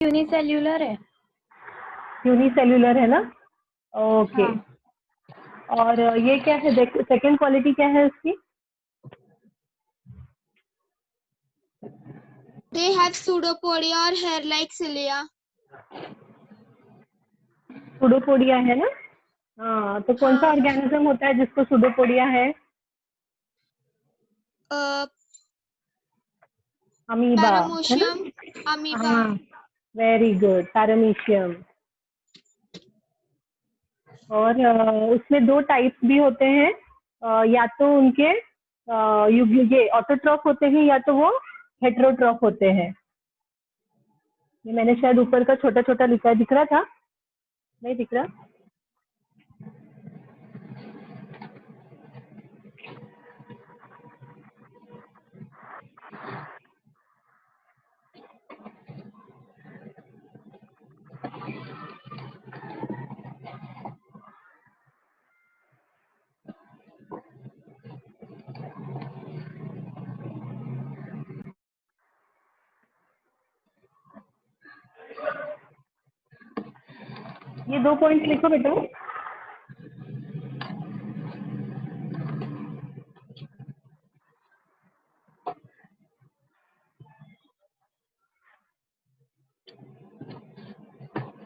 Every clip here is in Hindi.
यूनिसेल्यूलर है। यूनिसेल्यूलर है ना? ओके। हाँ। और ये क्या है, सेकंड क्वालिटी क्या है इसकी? They have pseudopodia or hair-like cilia. Pseudopodia है ना? हाँ, तो कौन सा हाँ। ऑर्गेनिज्म होता है जिसको सुडोपोडिया है? अमीबा है ना? Paramecium, amoeba. हाँ, वेरी गुड, पैरामीशियम। और उसमें दो टाइप्स भी होते हैं, या तो उनके ये ऑटोट्रॉफ होते हैं या तो वो हेटेरोट्रॉफ होते हैं। ये मैंने शायद ऊपर का छोटा छोटा लिखा है, दिख रहा था? नहीं दिख रहा? ये 2 पॉइंट्स लिखो बेटा।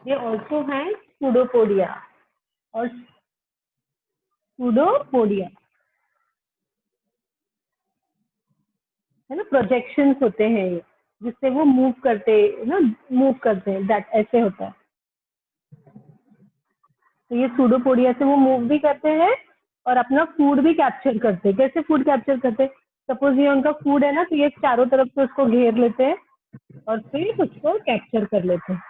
ये ऑल्सो है सूडोपोडिया और सूडोपोडिया है ना, प्रोजेक्शंस होते हैं ये, जिससे वो मूव करते हैं, दैट ऐसे होता है। तो ये सूडोपोडिया से वो मूव भी करते हैं और अपना फूड भी कैप्चर करते हैं। कैसे फूड कैप्चर करते हैं? सपोज ये उनका फूड है ना, तो ये चारों तरफ से उसको घेर लेते हैं और फिर उसको कैप्चर कर लेते हैं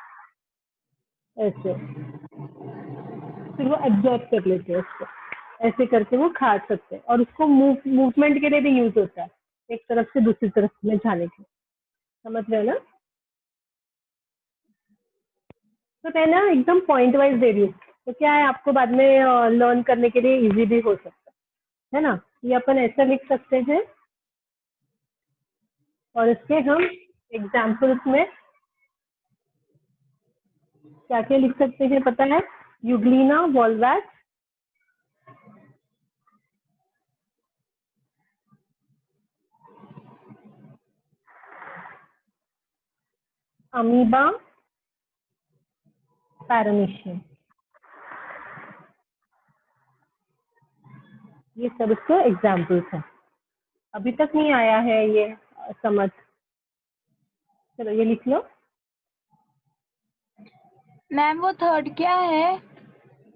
ऐसे, फिर वो एब्जॉर्ब कर लेते हैं उसको, ऐसे करके वो खा सकते हैं। और उसको मूवमेंट के लिए भी यूज होता है, एक तरफ से दूसरी तरफ में जाने के, समझ रहे हो ना? तो मैं ना एकदम पॉइंट वाइज दे रही हूँ, तो क्या है आपको बाद में लर्न करने के लिए इजी भी हो सकता है ना? ये अपन ऐसा लिख सकते हैं और इसके हम एग्जाम्पल्स में क्या क्या लिख सकते हैं पता है? यूग्लिना वॉल्वैक्स, अमीबा, पैरामीशियम, ये सब इसके एग्जाम्पल्स हैं। अभी तक नहीं आया है ये समझ? चलो ये लिख लो। मैम वो थर्ड क्या है?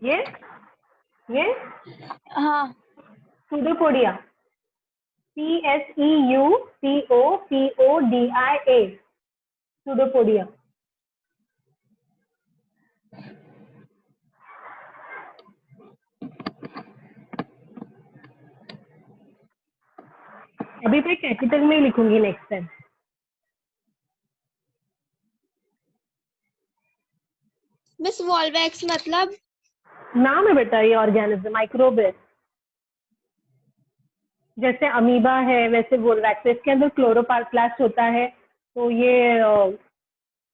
ये हाँ। Pseudopodia, PSEUPOPODIA, pseudopodia. अभी मैं कैपिटल में ही लिखूंगी नेक्स्ट टाइम। मिस वॉल्वैक्स मतलब? नाम है बेटा, ये ऑर्गेनिज्म माइक्रोब है। जैसे अमीबा है वैसे वोल्वैक्स, इसके अंदर क्लोरोप्लास्ट होता है। तो ये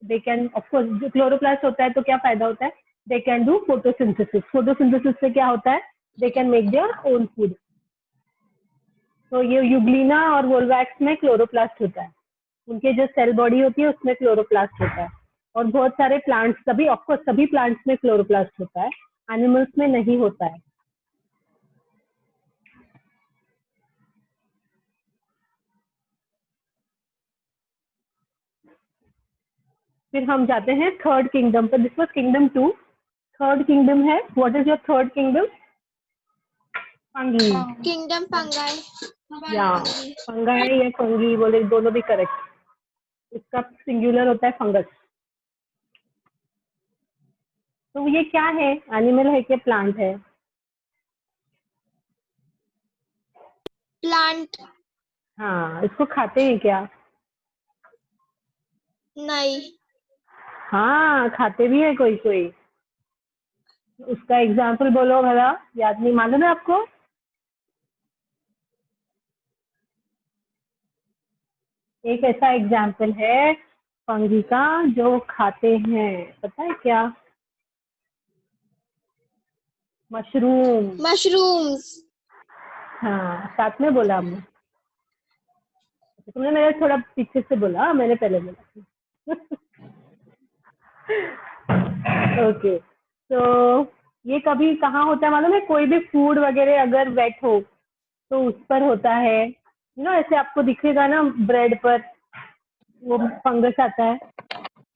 दे कैन, ऑफ कोर्स जो क्लोरोप्लास्ट होता है तो क्या फायदा होता है? They can do photosynthesis. Photosynthesis से क्या होता है? They can make their own food. तो ये यूग्लिना और वोल्वैक्स में क्लोरोप्लास्ट होता है, उनके जो सेल बॉडी होती है उसमें क्लोरोप्लास्ट होता है। और बहुत सारे प्लांट्स, सभी ऑफकोर्स सभी प्लांट्स में क्लोरोप्लास्ट होता है, एनिमल्स में नहीं होता है। फिर हम जाते हैं थर्ड किंगडम पर। This was kingdom 2। Third kingdom है, what is your third kingdom? Fungi. Kingdom fungi. या फंगाई या फंगी बोले, दोनों भी करेक्ट। इसका सिंगुलर होता है फंगस। तो ये क्या है, एनिमल है कि प्लांट है? प्लांट। हाँ, इसको खाते हैं क्या? नहीं। हाँ, खाते भी है कोई कोई। उसका एग्जाम्पल बोलो भला, याद नहीं, मालूम है आपको? एक ऐसा एग्जाम्पल है फंगी का जो खाते हैं, पता है क्या? मशरूम। मशरूम्स। हाँ, साथ में बोला हमने। तुमने मेरे थोड़ा पीछे से बोला, मैंने पहले बोला। ओके, तो ये कभी कहाँ होता है मालूम है? कोई भी फूड वगैरह अगर वेट हो तो उस पर होता है, ऐसे आपको दिखेगा ना ब्रेड पर, वो फंगस आता है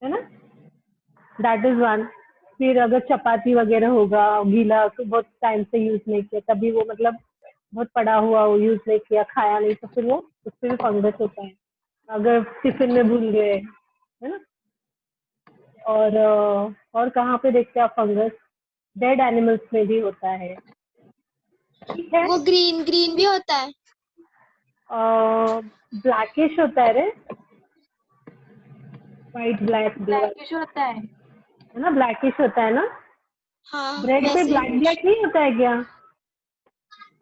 ना? That is one. फिर अगर चपाती वगैरह होगा गीला, तो बहुत टाइम से यूज नहीं किया, तभी वो मतलब बहुत पड़ा हुआ हो, यूज नहीं किया, खाया नहीं, तो फिर वो उससे भी फंगस होता है। अगर टिफिन में भूल गए, है ना? और कहाँ पे देखते हैं आप फंगस? डेड एनिमल्स में भी होता है। ठीक है, वो ग्रीन ग्रीन भी होता है। ब्लैकिश होता है रे, वाइट ब्लैक ब्लैक, ब्लैकिश होता है। है ना? ब्लैकिश होता है ना? हाँ ब्रेड पे वैसे ही ब्लैक ब्लैक नहीं होता है क्या?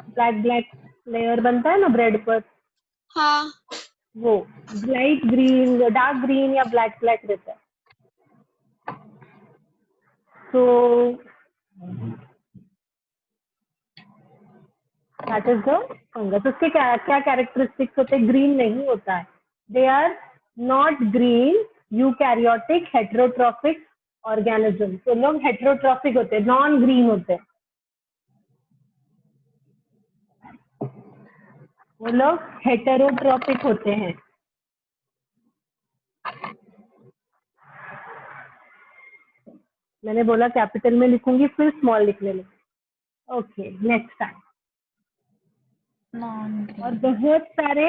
ब्लैक ब्लैक लेयर बनता है ना ब्रेड पर, हाँ। वो लाइट ग्रीन, डार्क ग्रीन या ब्लैक ब्लैक रहता है। तो दैट इज द फंगस। उसके क्या क्या कैरेक्टरिस्टिक्स होते हैं? ग्रीन नहीं होता है, they are not green, eukaryotic heterotrophic organism. तो लोग हेटेरोट्रॉफिक होते हैं, नॉन ग्रीन होते हैं। वो लोग हेटेरोट्रॉफिक होते हैं। मैंने बोला कैपिटल में लिखूंगी, फिर स्मॉल लिखने लगी। Okay, next time. नॉन और ग्रीन। बहुत सारे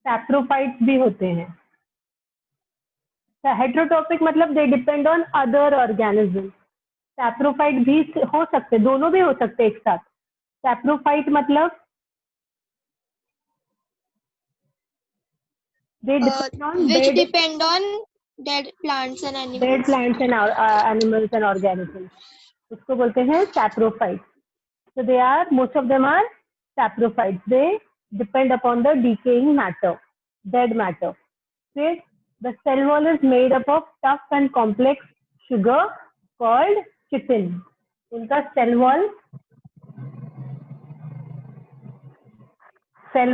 सैप्रोफाइट्स भी होते हैं। हेटेरोट्रॉफिक मतलब they depend on other organism. Saprophyte भी हो सकते, दोनों भी हो सकते एक साथ। सैप्रोफाइट मतलब they depend on which dead depend on dead plants and dead animals. Plants and animals and organism, उसको बोलते हैं saprophyte. So they are, most of them are saprophytes. They depend upon the decaying matter, dead matter. Okay? The cell wall is made up of tough and complex sugar called chitin. उनका सेल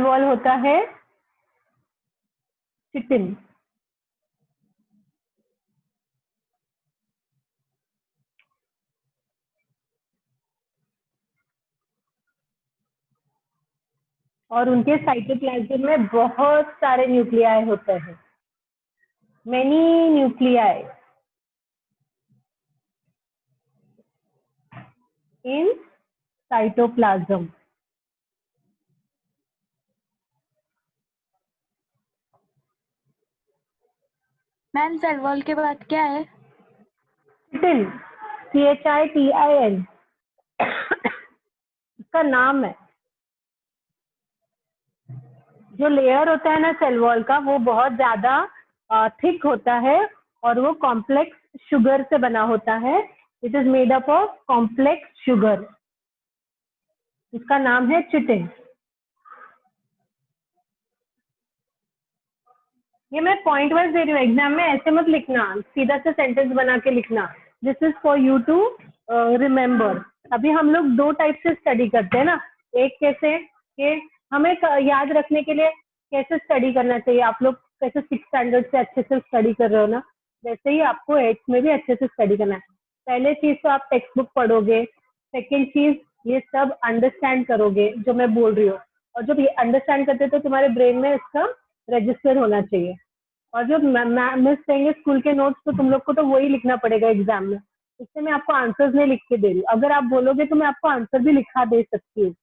वॉल होता है चिटिन। और उनके साइटोप्लाज्म में बहुत सारे न्यूक्लियाई होते हैं, many nuclei in cytoplasm. Ma'am cell wall के बाद क्या है? चिटिन, CHITIN, इसका नाम है। जो लेयर होता है ना सेल वॉल का, वो बहुत ज्यादा थिक होता है और वो कॉम्प्लेक्स शुगर से बना होता है। It is made up of complex sugar. इसका नाम है चिटिन। ये मैं पॉइंट वाइज दे रही हूँ, एग्जाम में ऐसे मत लिखना, सीधा से सेंटेंस बना के लिखना। This is for you to remember. अभी हम लोग दो टाइप से स्टडी करते हैं ना, एक कैसे कि हमें याद रखने के लिए कैसे स्टडी करना चाहिए। आप लोग कैसे 6th स्टैंडर्ड से अच्छे से स्टडी कर रहे हो ना, वैसे ही आपको 8th में भी अच्छे से स्टडी करना है। पहले चीज तो आप टेक्स्ट बुक पढ़ोगे, सेकेंड चीज ये सब अंडरस्टैंड करोगे जो मैं बोल रही हूँ, और जब ये अंडरस्टैंड करते तो तुम्हारे ब्रेन में इसका रजिस्टर होना चाहिए। और जो मिस देंगे स्कूल के नोट्स, तो तुम लोग को तो वही लिखना पड़ेगा एग्जाम में। इससे मैं आपको आंसर्स नहीं लिख के दे रही हूँ, अगर आप बोलोगे तो मैं आपको आंसर भी लिखा दे सकती हूँ।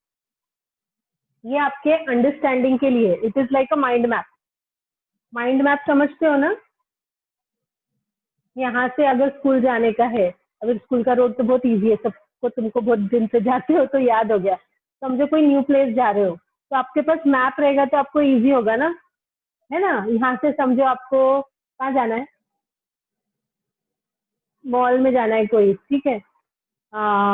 ये आपके अंडरस्टैंडिंग के लिए, it is like a mind map. Mind map समझते हो ना? यहाँ से अगर स्कूल जाने का है, अगर स्कूल का रोड तो बहुत इजी है सबको, तुमको बहुत दिन से जाते हो तो याद हो गया। समझो कोई न्यू प्लेस जा रहे हो, तो आपके पास मैप रहेगा तो आपको इजी होगा ना, है ना? यहाँ से समझो आपको कहाँ जाना है, मॉल में जाना है कोई, ठीक है,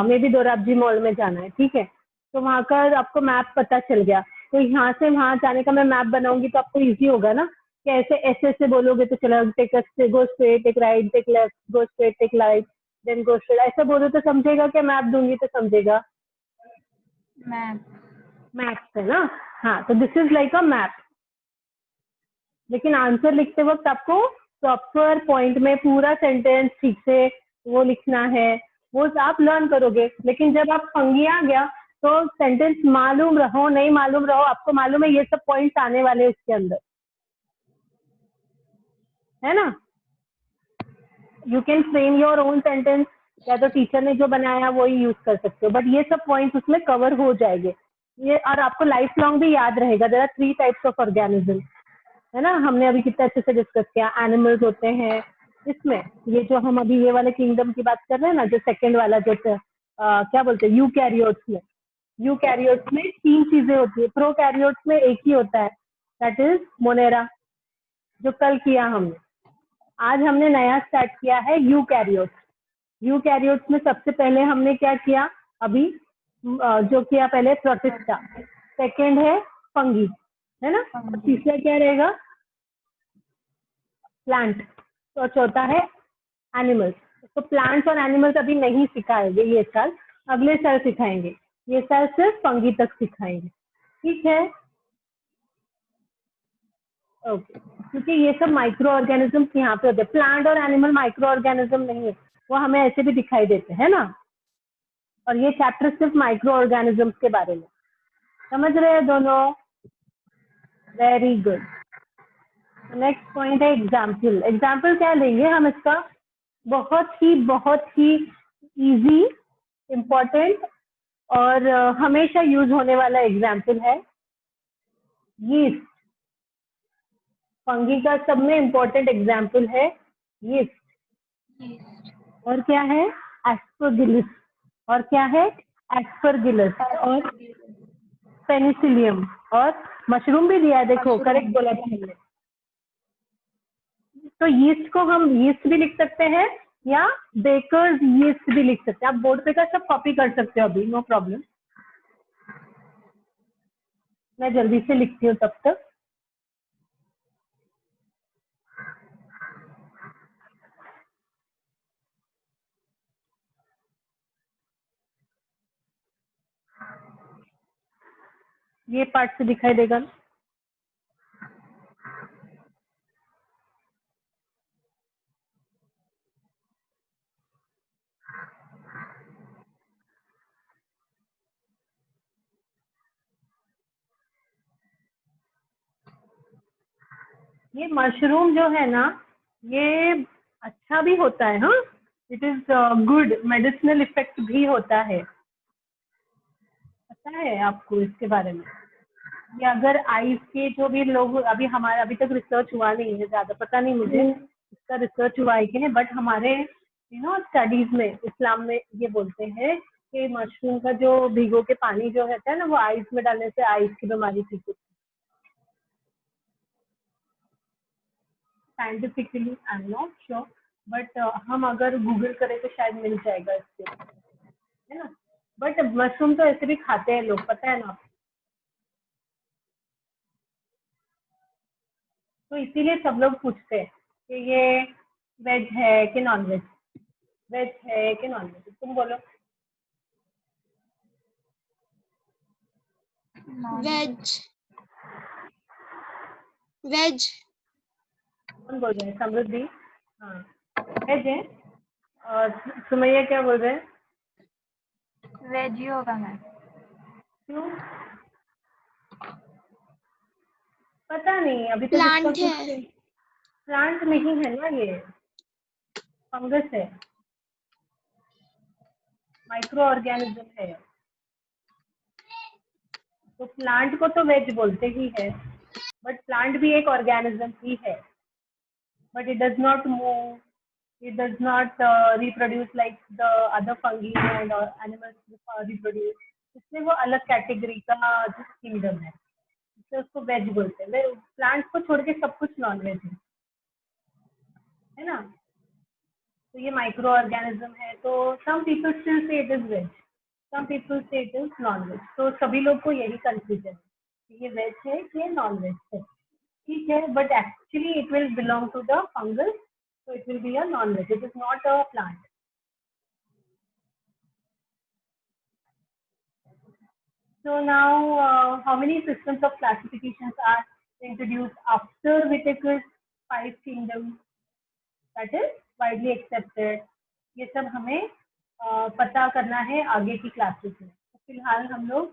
मे बी दोराबजी मॉल में जाना है, ठीक है, तो वहाँ का आपको मैप पता चल गया, तो यहाँ से वहाँ जाने का मैं मैप बनाऊंगी तो आपको इजी होगा ना कैसे ऐसे ऐसे बोलोगे तो चलो take go straight, take right, take left, go straight, take right, then go straight, ऐसे बोलो तो समझेगा, क्या मैप दूंगी तो समझेगा? मैप। मैप है ना। हाँ, तो this is like a map. लेकिन आंसर लिखते वक्त आपको प्रॉपर पॉइंट में पूरा सेंटेंस ठीक से वो लिखना है, वो आप लर्न करोगे। लेकिन जब आप फंगी आ गया तो सेंटेंस मालूम रहो नहीं मालूम रहो, आपको मालूम है ये सब पॉइंट्स आने वाले हैं इसके अंदर, है ना। You can frame your own sentence, या तो टीचर ने जो बनाया वही यूज कर सकते हो, बट ये सब पॉइंट्स उसमें कवर हो जाएंगे ये, और आपको लाइफ लॉन्ग भी याद रहेगा। There are 3 types of organism, है ना। हमने अभी कितना अच्छे से डिस्कस किया। एनिमल्स होते हैं इसमें, ये जो हम अभी ये वाले किंगडम की बात कर रहे हैं ना, जो सेकंड वाला जो क्या बोलते हैं यूकैरियोट्स में, यूकैरियोट्स में 3 चीजें होती है। प्रोकैरियोट्स में एक ही होता है, दैट इज मोनेरा, जो कल किया हमने। आज हमने नया स्टार्ट किया है यूकैरियोट्स। यूकैरियोट्स में सबसे पहले हमने क्या किया अभी, जो किया पहले प्रोटिस्टा, सेकंड है फंगी, है ना, और तीसरा क्या रहेगा प्लांट, और चौथा है एनिमल्स। तो प्लांट्स और एनिमल्स अभी नहीं सिखाएंगे ये साल, अगले साल सिखाएंगे। ये साल सिर्फ फंगी तक सिखाएंगे, ठीक है। ओके, क्योंकि ये सब माइक्रो ऑर्गेनिज्म यहाँ पे होते हैं। प्लांट और एनिमल माइक्रो ऑर्गेनिज्म नहीं है, वो हमें ऐसे भी दिखाई देते हैं ना। और ये चैप्टर सिर्फ माइक्रो ऑर्गेनिजम्स के बारे में, समझ रहे हैं दोनों? Very good. नेक्स्ट पॉइंट है एग्जाम्पल। एग्जाम्पल क्या लेंगे हम इसका? बहुत ही इजी, इम्पोर्टेंट और हमेशा यूज होने वाला एग्जाम्पल है यीस्ट। फंगी का सब में इम्पोर्टेंट एग्जाम्पल है यीस्ट। और क्या है? एस्परगिलस। और क्या है? एस्परगिलस और पेनिसिलियम, और मशरूम भी दिया है, देखो करेक्ट बोला था हमने। तो यीस्ट को हम यीस्ट भी लिख सकते हैं या बेकर्स यीस्ट भी लिख सकते हैं। आप बोर्ड पे का सब कॉपी कर सकते हो अभी, नो प्रॉब्लम। मैं जल्दी से लिखती हूँ तब तक। ये पार्ट से दिखाई देगा ना? ये मशरूम जो है ना, ये अच्छा भी होता है। हाँ, it is good, medicinal effect भी होता है। पता है आपको इसके बारे में? ये अगर आइस के जो भी लोग, अभी हमारा अभी तक रिसर्च हुआ नहीं है, ज्यादा पता नहीं मुझे इसका रिसर्च हुआ है कि नहीं, बट हमारे स्टडीज में इस्लाम में ये बोलते हैं कि मशरूम का जो भिगो के पानी जो रहता है ना, वो आइस में डालने से आइस की बीमारी ठीक होती है। Scientifically I am not sure, but हम अगर गूगल करें तो शायद मिल जाएगा इसके, है ना। बट मशरूम तो ऐसे भी खाते हैं लोग, पता है ना। तो इसीलिए सब लोग पूछते हैं कि ये वेज है कि नॉन वेज, वेज है कि नॉन वेज, तुम बोलो। वेज। वेज। कौन बोल रहे हैं? समृद्धि? हाँ, वेज है। और सुमैया क्या बोल रहे हैं? वेज ही होगा मैम। क्यों? पता नहीं, अभी तक इसका प्लांट है। कुछ प्लांट नहीं है ना, ये फंगस है, माइक्रो ऑर्गेनिज्म है। तो प्लांट को तो वेज बोलते ही है, बट प्लांट भी एक ऑर्गेनिज्म ही है, but it does not move, it does not reproduce like the other fungi and animals reproduce। इसलिए वो अलग कैटेगरी का किंगडम है, इसलिए उसको वेज बोलते हैं। प्लांट्स को छोड़ के सब कुछ नॉन वेज है ना। तो ये माइक्रो ऑर्गेनिज्म है, तो some people still say it is veg, some people say it is non veg. तो सभी लोग को यही कंफ्यूजन है कि ये वेज है कि नॉन वेज है। ठीक है, but actually it will belong to the fungus, so it will be a non-veg. It is not a plant. So now, how many systems of classifications are introduced after Whitaker's five kingdoms? That is widely accepted. ये सब हमें पता करना है आगे की क्लासेस में. तो फिलहाल हम लोग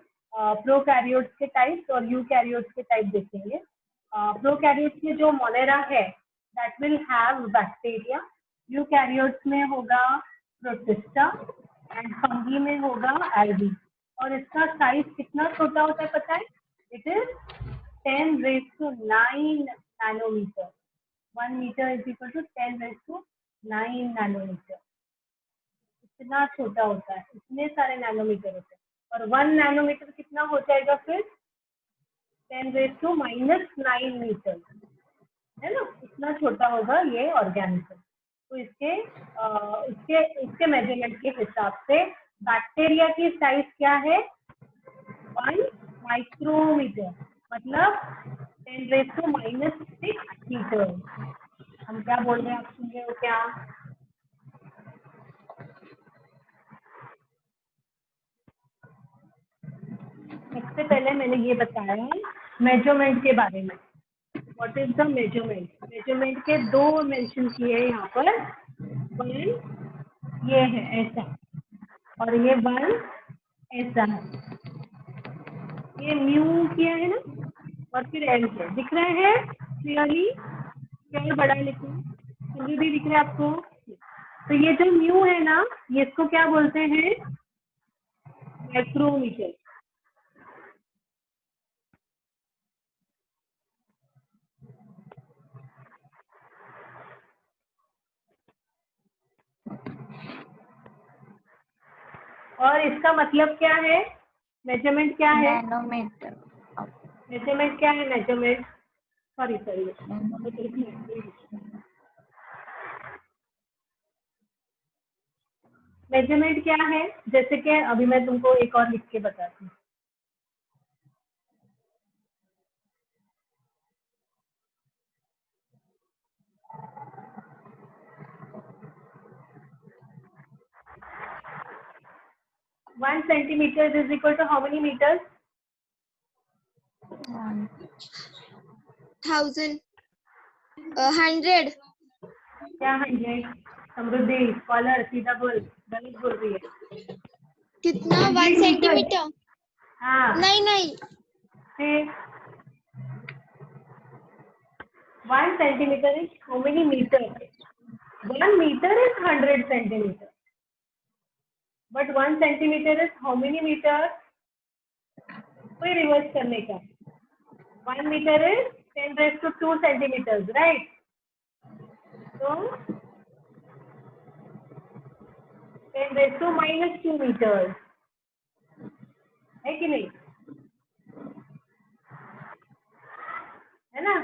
प्रोकैरियोट्स के टाइप्स और यूकैरियोट्स के टाइप देखेंगे. प्रोकैरियोट्स में जो मोनेरा है that will have bacteria. Eukaryotes में होगा प्रोटिस्टा एंड फंगी में होगा algae. और इसका साइज कितना छोटा होता है पता है? It is 10⁹ nanometre. 1 meter is equal to 10⁹ nanometre. इतना छोटा होता है, इतने सारे नैनोमीटर होते हैं. और 1 नैनोमीटर कितना हो जाएगा फिर? 10⁻⁹ मीटर, है ना? इतना छोटा होगा ये ऑर्गेनिज्म. तो इसके मेजरमेंट के हिसाब से बैक्टीरिया की साइज क्या है? 1 माइक्रोमीटर, मतलब 10⁻⁻6 मीटर. हम क्या बोल रहे हैं, आप सुन रहे हो क्या? सबसे पहले मैंने ये बताया मेजरमेंट के बारे में. What is the measurement? Measurement के दो मेंशन किए हैं यहाँ पर. वन ये है ऐसा और ये वन ऐसा है. ये म्यू किया है ना, और फिर एल है. दिख रहा है क्लियरली? क्या बड़ा लिखो, भी दिख रहा है आपको? तो ये जो म्यू है ना, ये इसको क्या बोलते हैं? माइक्रोमीटर. और इसका मतलब क्या है? मेजरमेंट क्या है? नैनोमीटर. मेजरमेंट क्या है? मेजरमेंट सॉरी मेजरमेंट क्या है? जैसे कि अभी मैं तुमको एक और लिख के बताती हूँ. One centimetre is equal to how many metres? 1000 100. क्या 100? समृद्धि स्कॉलर सीधा बोल, गलत बोल रही है. कितना? 1 सेंटीमीटर? हाँ, नहीं. फिर 1 centimeter is how many meters? 1 meter is 100 centimeter. But 1 centimeter is how many meters? कोई रिवर्स करने का. 1 meter is 10⁻² centimeters, right? So 10⁻⁻² meters है कि नहीं? है ना?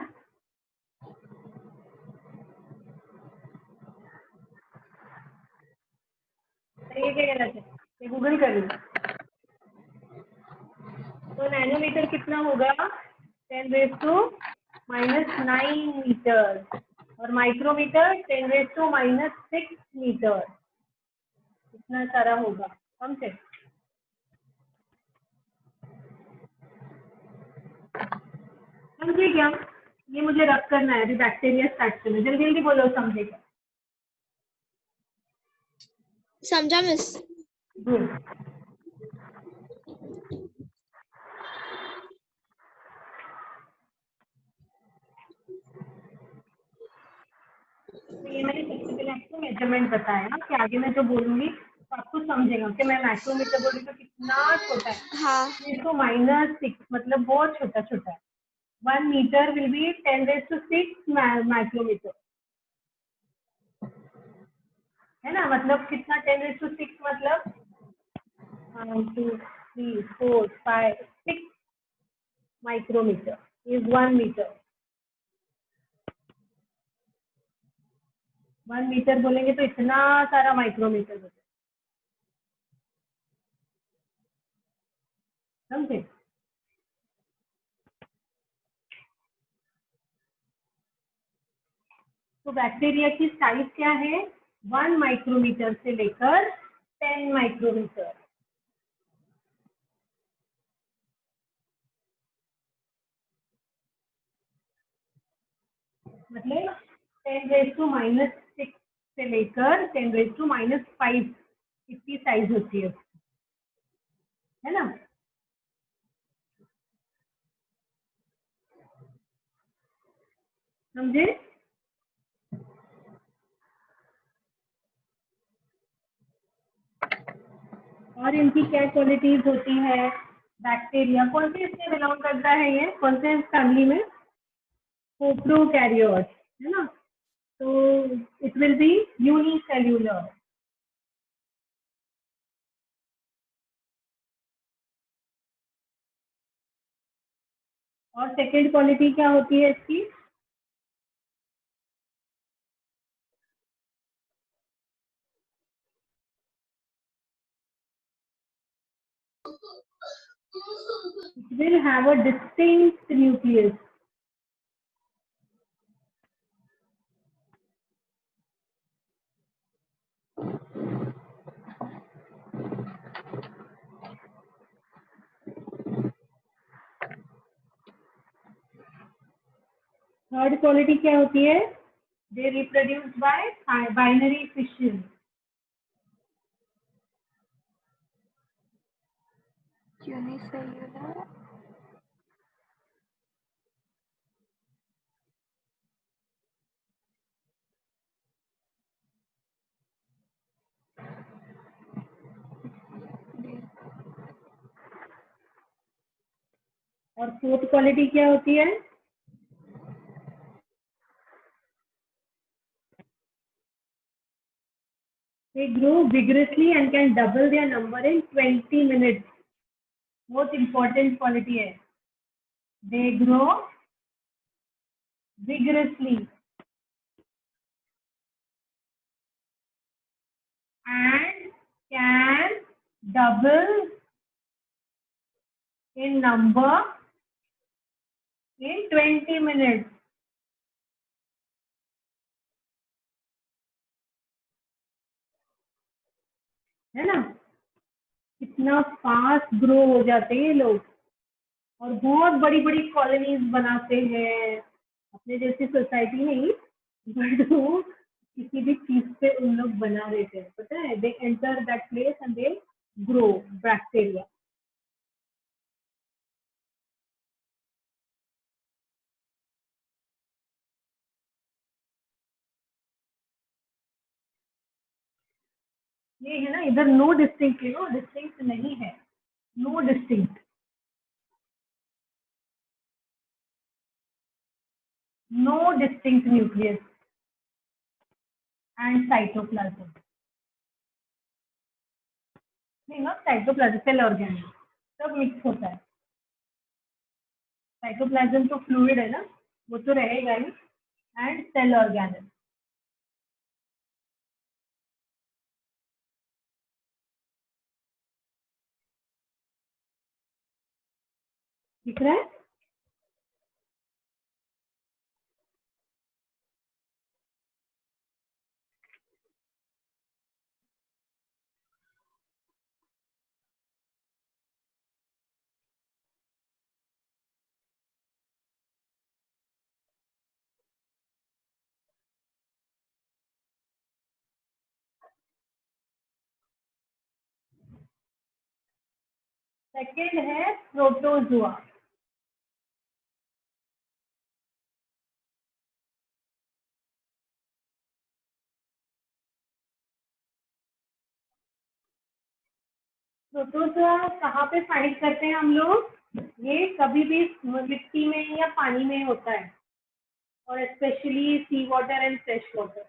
ये क्या कहना है? ये गूगल कर ली. तो नैनोमीटर कितना होगा? 10⁻⁻9 मीटर. और माइक्रोमीटर 10⁻⁻6 मीटर. इतना सारा होगा. समझे? समझे क्या? ये मुझे रख करना है. अभी बैक्टीरिया स्टार्ट करना. जल्दी जल्दी बोलो, समझेगा? समझा मिस? गुड. तो ये मैंने सबसे पहले आपको मेजरमेंट बताया कि आगे मैं जो बोलूंगी तो आपको समझेगा कि मैं माइक्रोमीटर बोल रही हूँ. कितना छोटा है? हाँ. 10⁻⁻6 मतलब बहुत छोटा छोटा है. 1 मीटर विल बी 10⁻⁶ माइक्रोमीटर, है ना? मतलब कितना? 10⁻⁶ मतलब 1 2 3 4 5 6 माइक्रोमीटर इज 1 मीटर. 1 मीटर बोलेंगे तो इतना सारा माइक्रोमीटर होता है. समझे? तो बैक्टीरिया की साइज क्या है? 1 माइक्रोमीटर से लेकर 10 माइक्रोमीटर। मतलब 10⁻⁻6 से लेकर 10⁻⁻5 इतनी साइज होती है ना? समझे? और इनकी क्या क्वालिटीज होती है? बैक्टीरिया कौन से इसमें बिलोंग करता है? ये कौन से फैमिली में? प्रोकैरियोट, है ना? तो इट विल बी यूनिसेल्यूलर। और सेकेंड क्वालिटी क्या होती है इसकी? It will have a distinct nucleus. Third quality क्या होती है? They reproduce by binary fission. Unicellular, और फोर्थ क्वालिटी क्या होती है? They grow vigorously and can double their number in 20 minutes. Most important quality है, they grow vigorously and can double in number in 20 minutes. है ना? इतना फास्ट ग्रो हो जाते हैं ये लोग और बहुत बड़ी बड़ी कॉलोनीज बनाते हैं। अपने जैसी सोसाइटी नहीं, बट वो किसी भी चीज पे उन लोग बना देते हैं, पता है? They enter that place and they grow bacteria. ये है ना, इधर नो डिस्टिंक्ट, नो डिस्टिंक्ट नहीं है, no distinct, no distinct nucleus and cytoplasm. नहीं ना, साइटोप्लाज्म सेल ऑर्गेनल सब मिक्स होता है। साइटोप्लाज्म तो फ्लूइड है ना, वो तो रहेगा ही, एंड सेल ऑर्गेनल। दिख रहा है? सेकेंड है प्रोटोजुआ। प्रोटोजुआ कहाँ पे फाइंड करते हैं हम लोग? ये कभी भी मिट्टी में या पानी में होता है, और specially sea water and fresh water.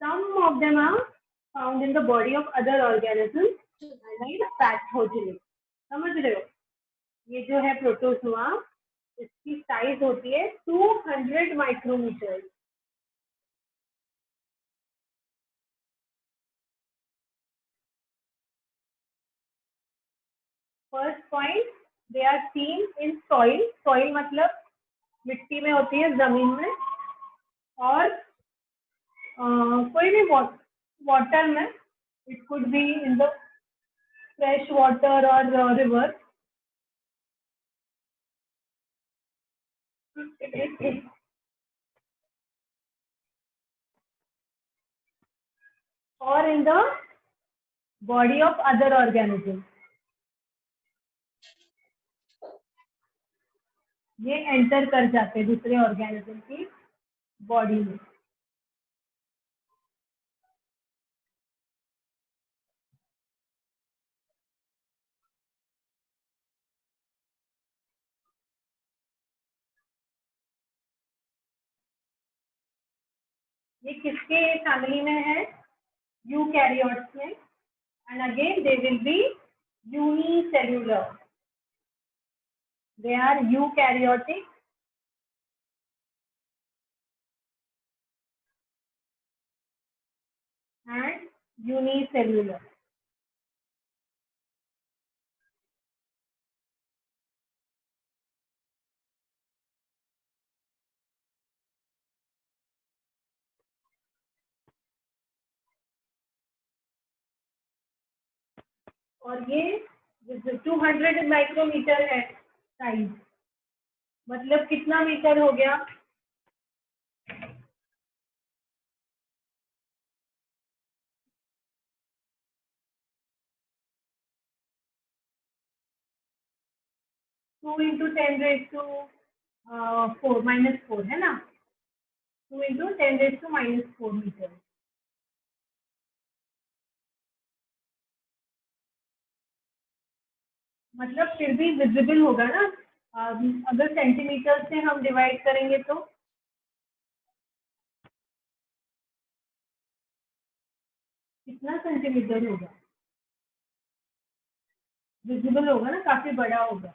Some of them are found in the body of other organisms like pathogenic. समझ रहे हो? ये जो है प्रोटोजुआ, इसकी साइज होती है 200 micrometre. First point, they are seen in soil. Soil मतलब मिट्टी में होती है, जमीन में। और कोई भी वाटर में, it could be in the fresh water और रिवर. और in the body of other organism. ये एंटर कर जाते हैं दूसरे ऑर्गेनिज्म की बॉडी में. ये किसके फैमिली में है? यूकैरियोट्स में. And again they will be unicellular. They are eukaryotic and unicellular. और ये 200 माइक्रोमीटर है साइज. मतलब कितना मीटर हो गया? टू इंटू 10⁻⁴ -4 है ना. 2 इंटू 10⁻⁻⁴ मीटर. मतलब फिर भी विजिबल होगा ना. अगर सेंटीमीटर से हम डिवाइड करेंगे तो कितना सेंटीमीटर होगा? विजिबल होगा ना, काफी बड़ा होगा.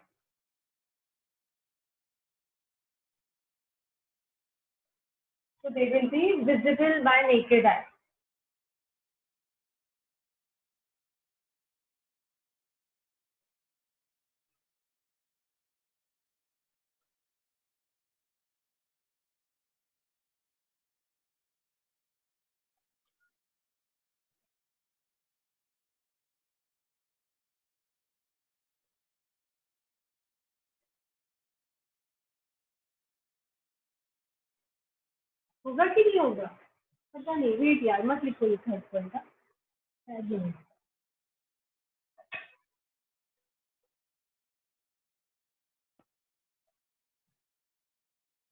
So they will be visible by naked eye. होगा कि नहीं होगा? पता नहीं. वेट यार, मत लिखो ये थर्ड पॉइंट का.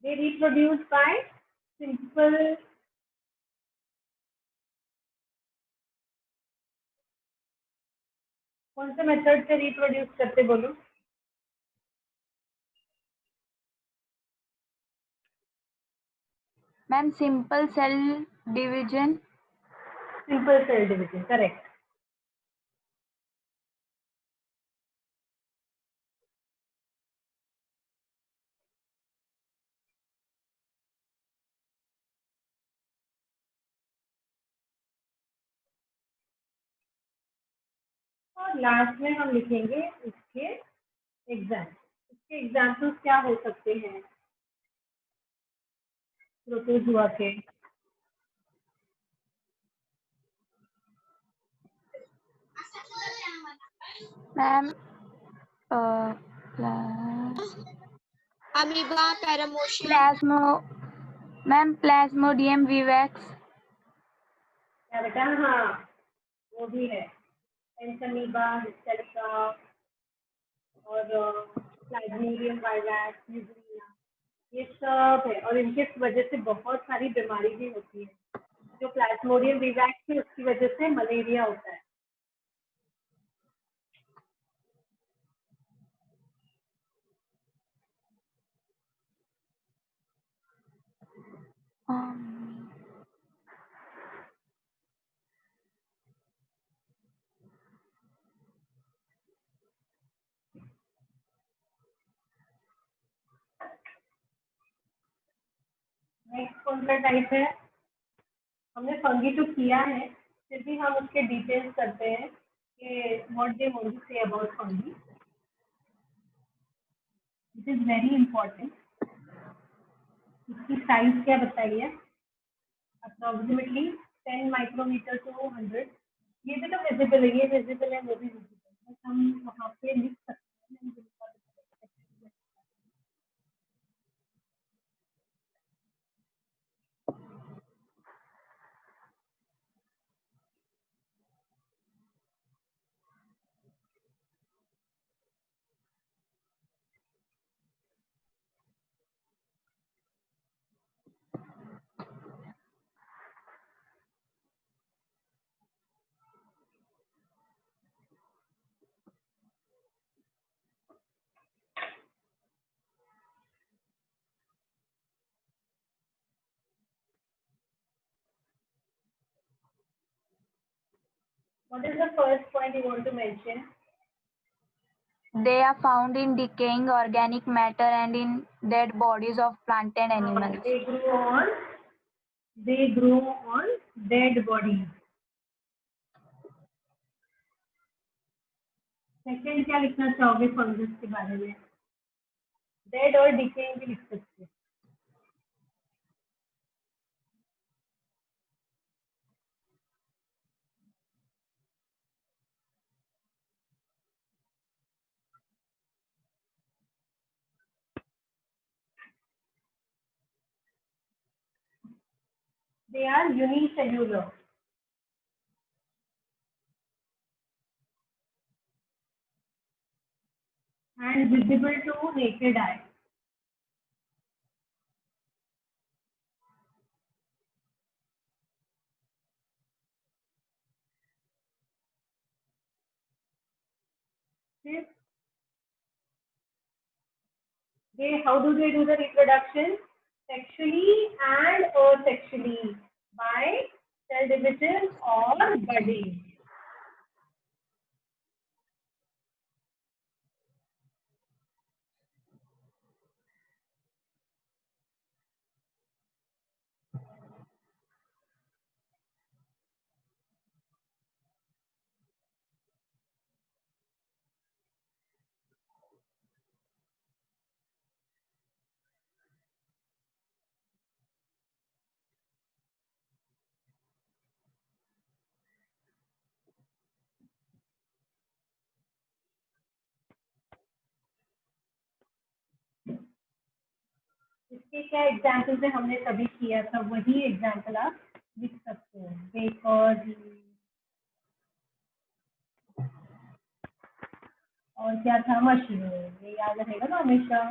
They reproduce by simple कौन से मेथड से रिप्रोड्यूस करते बोलो? Ma'am simple cell division. Simple cell division, correct. और लास्ट में हम लिखेंगे इसके एग्जाम. इसके एग्जाम्पल्स क्या हो सकते हैं प्रोटोजुआ के? Ma'am amoeba, paramecium. Plasmo ma'am plasmodium vivax. क्या बेटा? हाँ, वो भी है. एंथमीबा, हिस्टेरिका और प्लाज्मोडियम विवैक्स, न्यूक्लिया, ये सब है. और इनके वजह से बहुत सारी बीमारी भी होती है. जो प्लाज्मोडियम विवैक्स है उसकी वजह से मलेरिया होता है. नेक्स्ट कौन सा टाइप है? हमने फंगी तो किया है, फिर भी हम उसके डिटेल्स करते हैं कि what they want to say about fungi. It is very important. इसकी साइज क्या बताइए? Approximately 10 micrometre to 100। ये भी तो विजिबल है, ये विजिबल है, वो भी विजिबल है, बस हम वहाँ पे लिख सकते हैं। What is the first point you want to mention? They are found in decaying organic matter and in dead bodies of plant and animals. They grow on dead bodies. Second क्या लिखना चाहोगे फंगस के बारे में? डेड और डिकेइंग भी लिख सकते हैं। They are unicellular. And visible to naked eye. How do they do the reproduction? Sexually and asexually by cell division or budding. इसके क्या एग्जाम्पल है, हमने तभी किया था, वही एग्जाम्पल आप लिख सकते हो। बिकॉज और क्या था, मशीन, ये याद रहेगा ना हमेशा।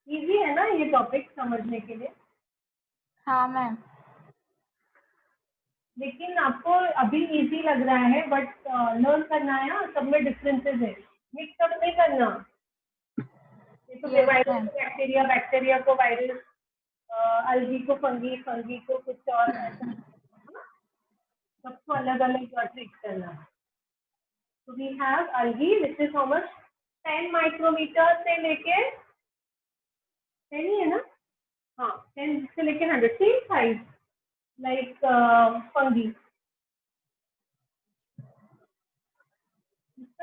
इजी है ना ये टॉपिक समझने के लिए? हाँ मैम। लेकिन आपको अभी इजी लग रहा है, बट लर्न करना है ना, सब में डिफरेंसेस है, मिक्सअप नहीं करना। ये तो वायरस को बैक्टीरिया, बैक्टीरिया को वायरस, अलगी को फंगी, फंगी को कुछ और, ऐसा सबको अलग अलग ट्रीट करना। तो we have algae which is how much, 10 micrometre से लेके 10 ही है ना, हाँ 10 से लेके 100, same size like fungi,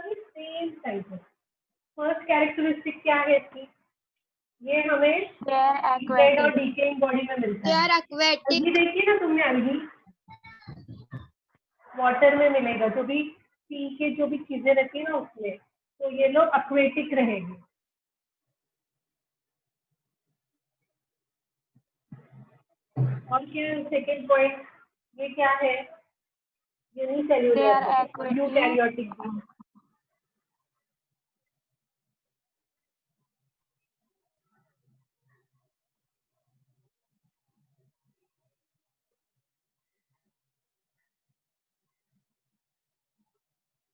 same size है। फर्स्ट कैरेक्टरिस्टिक क्या है इसकी? ये हमें डेड और डिकेइंग बॉडी में मिलता है। अलगी देखिए ना तुमने, अलगी वाटर में मिलेगा, जो भी पी के जो भी चीजें रखी ना उसमें, तो ये लोग एक्वेटिक रहेंगे। और क्या सेकेंड पॉइंट, ये क्या है? Unicellular, eukaryotic.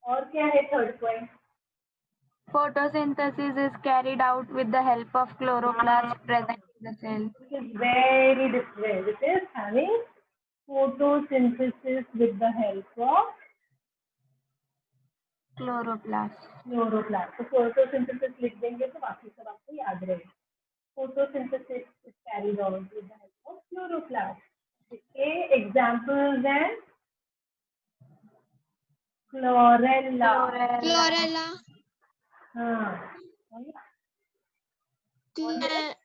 और क्या है third point? Photosynthesis is carried out with the help of chloroplast present in the cell. It is very different. It is having photosynthesis with the help of Chloroplast. Chloroplast. तो फोटोसिंथेसिस लिख देंगे तो बाकी सब आपको याद रहेगा। photosynthesis is carried out with the help of chloroplast. इसके एग्जाम्पल्स हैं क्लोरेला, Chlorella. हाँ, Cla-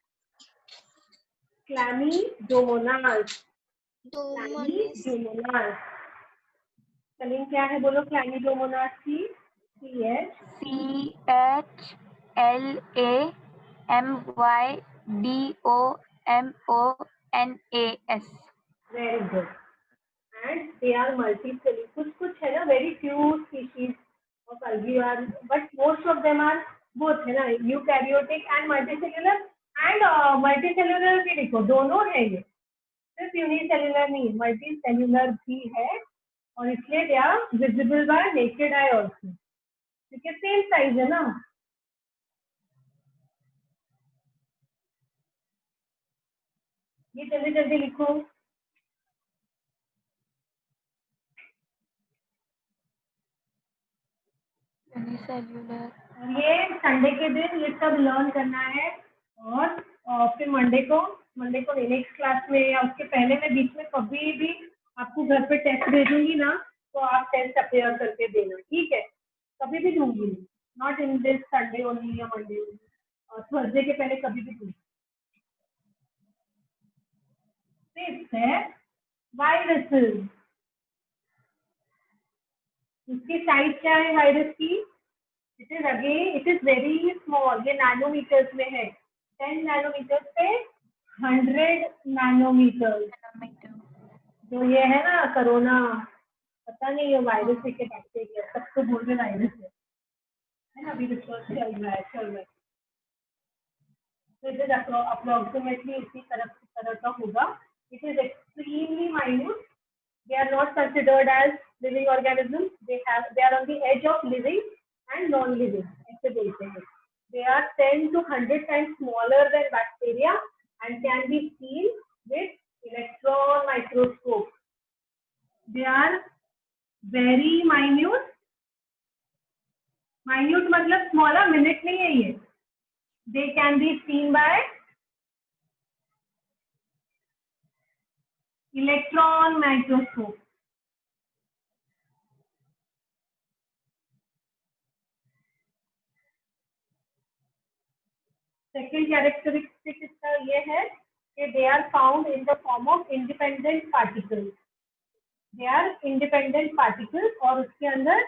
क्लैमिडोमोनास, Domonas. क्लैमिडोमोनास। स्पेलिंग क्या है बोलो क्लैमिडोमोनास की? CHLAMYDOMONAS. Very good. And they are multicellular, कुछ है ना, very few species of algae are, but most of them are both है ना, eukaryotic and multicellular. And multicellular भी देखो दोनों है, ये सिर्फ यूनिसेल्युलर नहीं, मल्टीसेल्युलर भी है, और इसलिए they are visible by naked eye also, क्योंकि सेम साइज है ना। ये जल्दी जल्दी लिखो। Unicellular. और ये संडे के दिन ये सब लर्न करना है, और फिर मंडे को नेक्स्ट क्लास में या उसके पहले में बीच में कभी भी आपको घर पे टेस्ट भेजूंगी ना, तो आप टेस्ट अपेयर करके देना, ठीक है? कभी भी दूंगी, not in this Sunday only या मंडे ओनली, और थर्सडे के पहले कभी भी दूंगी। फिफ्थ है वायरसेस। इसकी साइज क्या है वायरस की? इट इज वेरी स्मॉल, ये नैनोमीटर्स में है, 10 नैनोमीटर से 100 नैनोमीटर। जो ये है ना कोरोना, पता नहीं ये वायरस है कि बैक्टीरिया, सब तो बोल रहे वायरस है ना, अभी रिसर्च चल रहा है। तो इट इज अप्रोक्सीमेटली इसी तरह का होगा। It is extremely minute, they are not considered as living organism, they are on the edge of living and non-living, ऐसे बोलते हैं। They are 10 to 100 times smaller than bacteria and can be seen with electron microscope. They are very minute. Minute मतलब smaller, minute नहीं है ये। They can be seen by electron microscope. Second characteristic इसका ये है कि they are found in the form of independent particles. They are independent particles, और उसके अंदर